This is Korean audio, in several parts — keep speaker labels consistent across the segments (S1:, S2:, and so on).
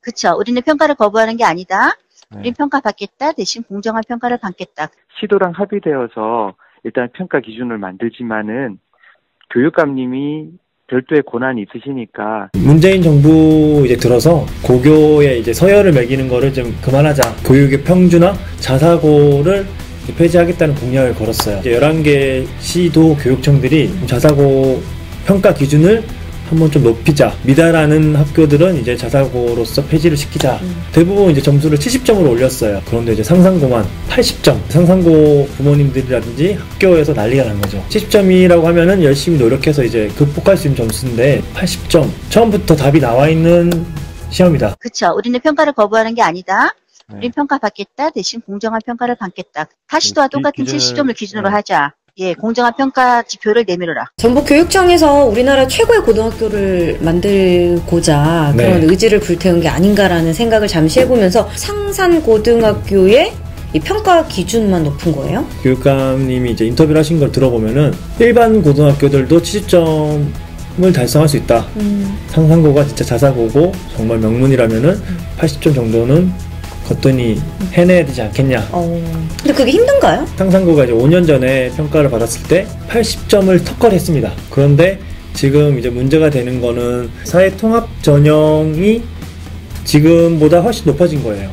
S1: 그쵸. 우리는 평가를 거부하는 게 아니다.
S2: 네.
S1: 우린 평가받겠다. 대신 공정한 평가를 받겠다.
S3: 시도랑 합의되어서 일단 평가 기준을 만들지만은 교육감님이 별도의 권한이 있으시니까
S2: 문재인 정부 이제 들어서 고교에 이제 서열을 매기는 거를 좀 그만하자. 교육의 평준화, 자사고를 폐지하겠다는 공약을 걸었어요. 이제 11개 시도 교육청들이 자사고 평가 기준을 한번 좀 높이자. 미달하는 학교들은 이제 자사고로서 폐지를 시키자. 대부분 이제 점수를 70점으로 올렸어요. 그런데 이제 상상고만 80점. 상상고 부모님들이라든지 학교에서 난리가 난 거죠. 70점이라고 하면은 열심히 노력해서 이제 극복할 수 있는 점수인데 80점. 처음부터 답이 나와 있는 시험이다.
S1: 그쵸. 우리는 평가를 거부하는 게 아니다.
S2: 네.
S1: 우린 평가받겠다. 대신 공정한 평가를 받겠다. 타시도와 똑같은
S2: 기준을,
S1: 70점을 기준으로
S2: 네.
S1: 하자. 예, 공정한 평가 지표를 내밀어라.
S4: 전북교육청에서 우리나라 최고의 고등학교를 만들고자
S2: 네.
S4: 그런 의지를 불태운 게 아닌가라는 생각을 잠시 해보면서 상산고등학교의 이 평가 기준만 높은 거예요?
S2: 교육감님이 이제 인터뷰를 하신 걸 들어보면은 일반 고등학교들도 70점을 달성할 수 있다. 상상고가 진짜 자사고고 정말 명문이라면은 80점 정도는 거뜬히 해내야 되지 않겠냐.
S4: 근데 그게 힘든가요?
S2: 상상고가 이제 5년 전에 평가를 받았을 때 80점을 턱걸했습니다. 그런데 지금 이제 문제가 되는 거는 사회통합 전형이 지금보다 훨씬 높아진 거예요.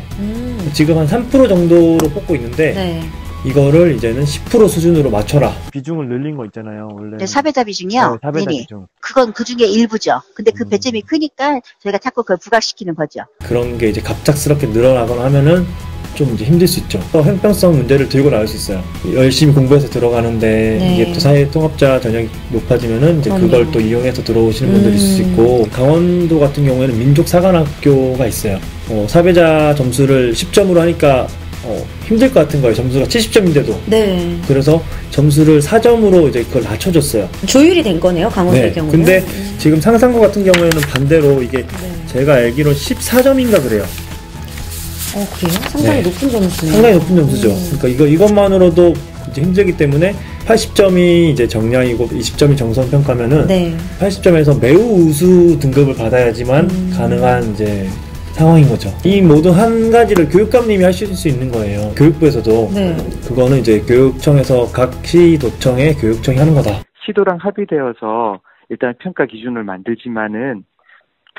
S2: 지금 한 3% 정도로 뽑고 있는데
S4: 네.
S2: 이거를 이제는 10% 수준으로 맞춰라. 비중을 늘린 거 있잖아요, 원래.
S1: 네, 사배자 비중이요?
S2: 네, 사배자
S1: 네네.
S2: 비중.
S1: 그건 그 중에 일부죠. 근데 그 배점이 크니까 저희가 자꾸 그걸 부각시키는 거죠.
S2: 그런 게 이제 갑작스럽게 늘어나거나 하면은 좀 이제 힘들 수 있죠. 또 형평성 문제를 들고 나올 수 있어요. 열심히 공부해서 들어가는데
S4: 네.
S2: 이게 또 사회 통합자 전형이 높아지면은 이제 그걸 또 이용해서 들어오시는 분들이 있을 수 있고, 강원도 같은 경우에는 민족사관학교가 있어요. 사배자 점수를 10점으로 하니까 힘들 것 같은 거예요. 점수가 70점인데도.
S4: 네.
S2: 그래서 점수를 4점으로 이제 그걸 낮춰줬어요.
S4: 조율이 된 거네요, 강원도의
S2: 네.
S4: 경우는.
S2: 근데 지금 상상고 같은 경우에는 반대로 이게 제가 알기로는 14점인가 그래요.
S4: 그래요? 상당히
S2: 네.
S4: 높은 점수네요.
S2: 상당히 높은 점수죠. 그러니까 이것만으로도 이제 힘들기 때문에 80점이 이제 정량이고 20점이 정선 평가면은
S4: 네.
S2: 80점에서 매우 우수 등급을 받아야지만 가능한 이제 상황인 거죠. 이 모든 한 가지를 교육감님이 하실 수 있는 거예요. 교육부에서도.
S4: 네.
S2: 그거는 이제 교육청에서 각 시도청에 교육청이 하는 거다.
S3: 시도랑 합의되어서 일단 평가 기준을 만들지만은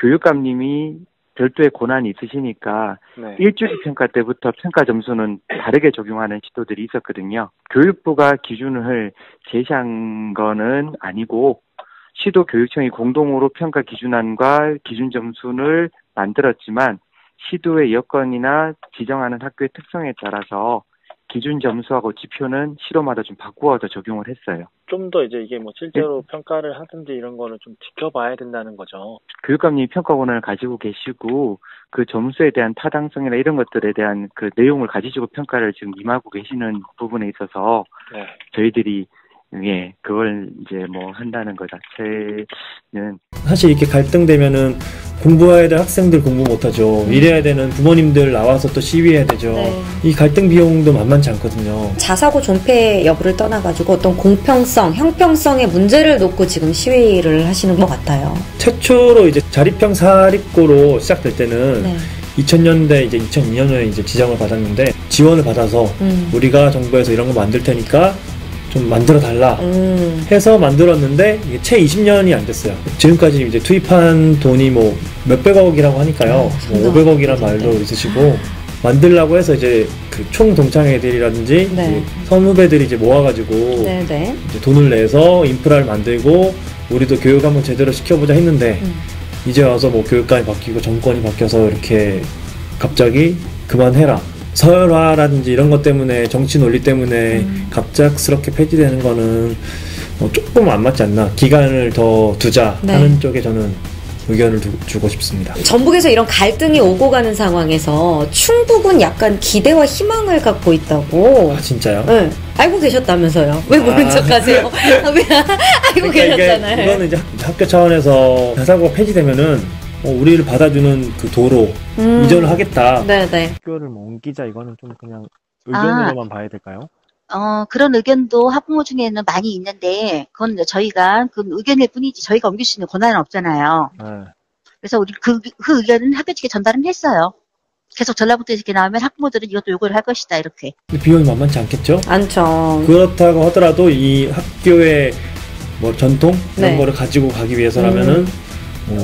S3: 교육감님이 별도의 권한이 있으시니까 일주일 평가 때부터 평가 점수는 다르게 적용하는 시도들이 있었거든요. 교육부가 기준을 제시한 거는 아니고 시도 교육청이 공동으로 평가 기준안과 기준 점수를 만들었지만 시도의 여건이나 지정하는 학교의 특성에 따라서 기준 점수하고 지표는 시도마다 좀 바꾸어서 적용을 했어요.
S5: 좀 더 이제 이게 뭐 실제로 평가를 하든지 이런 거는 좀 지켜봐야 된다는 거죠.
S3: 교육감님이 평가 권한을 가지고 계시고 그 점수에 대한 타당성이나 이런 것들에 대한 그 내용을 가지고 평가를 지금 임하고 계시는 부분에 있어서
S5: 네.
S3: 저희들이 그걸 이제 뭐 한다는 것 자체는
S2: 사실 이렇게 갈등되면은 공부해야 될 학생들 공부 못하죠. 일해야 되는 부모님들 나와서 또 시위해야 되죠.
S4: 네.
S2: 이 갈등 비용도 만만치 않거든요.
S4: 자사고 존폐 여부를 떠나가지고 어떤 공평성, 형평성의 문제를 놓고 지금 시위를 하시는 것 같아요.
S2: 최초로 이제 자립형 사립고로 시작될 때는
S4: 네.
S2: 2000년대 이제 2002년에 이제 지정을 받았는데 지원을 받아서 우리가 정부에서 이런 거 만들 테니까 좀 만들어 달라 해서 만들었는데 이게 채 20년이 안 됐어요. 지금까지 이제 투입한 돈이 뭐 몇백억이라고 하니까요. 뭐 500억이란 말도 있으시고 만들라고 해서 이제 그 총 동창회들이라든지
S4: 네.
S2: 선후배들이 이제 모아가지고
S4: 네네.
S2: 이제 돈을 내서 인프라를 만들고 우리도 교육 한번 제대로 시켜보자 했는데 이제 와서 뭐 교육감이 바뀌고 정권이 바뀌어서 이렇게 갑자기 그만해라. 서열화라든지 이런 것 때문에 정치 논리 때문에 갑작스럽게 폐지되는 거는 조금 안 맞지 않나. 기간을 더 두자 하는 쪽에 저는 의견을 주고 싶습니다.
S4: 전북에서 이런 갈등이 오고 가는 상황에서 충북은 약간 기대와 희망을 갖고 있다고.
S2: 아 진짜요?
S4: 네. 알고 계셨다면서요. 왜 모른 척하세요? 알고 계셨잖아요.
S2: 이거는 이제 학교 차원에서 자사고가 폐지되면은 우리를 받아주는 그 도로 이전을 하겠다.
S4: 네네.
S2: 학교를 뭐 옮기자 이거는 좀 그냥 의견으로만 봐야 될까요?
S1: 그런 의견도 학부모 중에는 많이 있는데, 그건 저희가 그 의견일 뿐이지 저희가 옮길 수 있는 권한은 없잖아요.
S2: 네.
S1: 그래서 우리 그 의견은 학교 측에 전달은 했어요. 계속 전라북도 이렇게 나오면 학부모들은 이것도 요구를 할 것이다, 이렇게.
S2: 비용이 만만치 않겠죠?
S4: 않죠.
S2: 그렇다고 하더라도 이 학교의 뭐 전통 이런 거를 가지고 가기 위해서라면은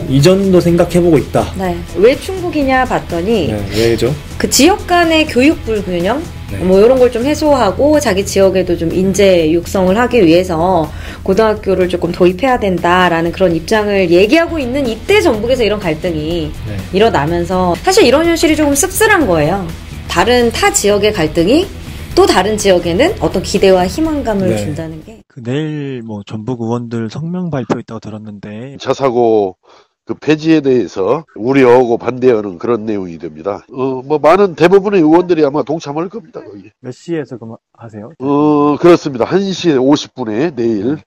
S2: 이전도 생각해보고 있다.
S4: 네. 왜 충북이냐 봤더니
S2: 네, 왜죠?
S4: 그 지역 간의 교육 불균형
S2: 네.
S4: 뭐 이런 걸 좀 해소하고 자기 지역에도 좀 인재 육성을 하기 위해서 고등학교를 조금 도입해야 된다라는 그런 입장을 얘기하고 있는 이때 전북에서 이런 갈등이 일어나면서 사실 이런 현실이 조금 씁쓸한 거예요. 다른 타 지역의 갈등이 또 다른 지역에는 어떤 기대와 희망감을 준다는 게.
S6: 내일 뭐 전북 의원들 성명 발표 있다고 들었는데
S7: 자사고 그 폐지에 대해서 우려하고 반대하는 그런 내용이 됩니다. 뭐 많은 대부분의 의원들이 아마 동참할 겁니다. 거기.
S6: 몇 시에서 그럼 하세요?
S7: 그렇습니다. 1시 50분에 내일